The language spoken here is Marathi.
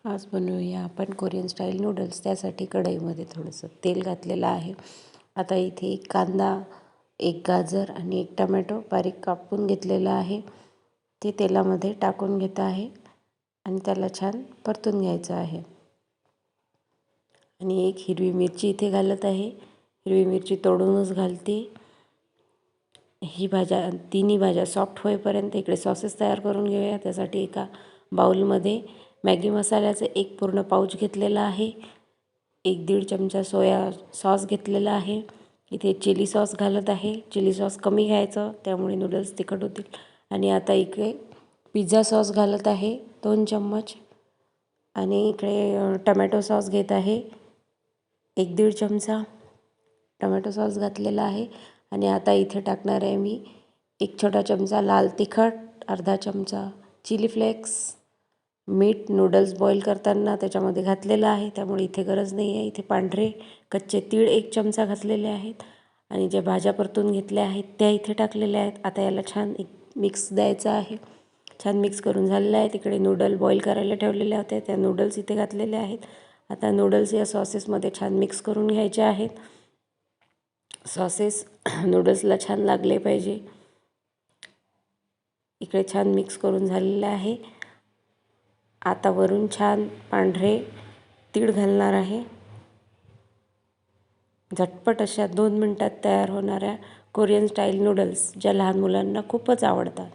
आज बनवूया आपण कोरियन स्टाईल नूडल्स. त्यासाठी कढईमध्ये थोडंसं तेल घातलेलं आहे. आता इथे एक कांदा, एक गाजर आणि एक टमॅटो बारीक कापून घेतलेला आहे, ते तेलामध्ये टाकून घेत आहे आणि त्याला छान परतून घ्यायचं आहे. आणि एक हिरवी मिरची इथे घालत आहे. हिरवी मिरची तोडूनच घालते. तिन्ही भाज्या सॉफ्ट होईपर्यंत इकडे सॉसेस तयार करून घेऊया. त्यासाठी एका बाउलमध्ये मॅगी मसाल्याचं एक पूर्ण पाऊच घेतलेला आहे. 1-1.5 चमचा सोया सॉस घेतलेला आहे. इथे चिली सॉस घालत आहे. चिली सॉस कमी घ्यायचं, त्यामुळे नूडल्स तिखट होतील. आणि आता इकडे पिझ्झा सॉस घालत आहे 2 चम्मच. आणि इकडे टमॅटो सॉस घेत आहे 1-1.5 चमचा. टमॅटो सॉस घातलेला आहे. आणि आता इथे टाकणार आहे मी 1 छोटा चमचा लाल तिखट, अर्धा चमचा चिली फ्लेक्स, मीठ नूडल्स बॉईल करताना त्याच्यामध्ये घातलेलं आहे, त्यामुळे इथे गरज नाही आहे. इथे पांढरे कच्चे तीळ 1 चमचा घातलेले आहेत आणि ज्या भाज्या परतून घेतल्या आहेत त्या इथे टाकलेल्या आहेत. आता याला छान एक मिक्स द्यायचं आहे. छान मिक्स करून झालेलं आहे. तिकडे नूडल बॉईल करायला ठेवलेल्या होत्या, त्या नूडल्स इथे घातलेले आहेत. आता नूडल्स या सॉसेसमध्ये छान मिक्स करून घ्यायचे आहेत. सॉसेस नूडल्सला छान लागले पाहिजे. इकडे छान मिक्स करून झालेलं आहे. आता वरून छान पांढरे तीळ घालणार आहे. झटपट अशा 2 मिनिटात तयार होणाऱ्या कोरियन स्टाईल नूडल्स, ज्या लहान मुलांना खूपच आवडतात.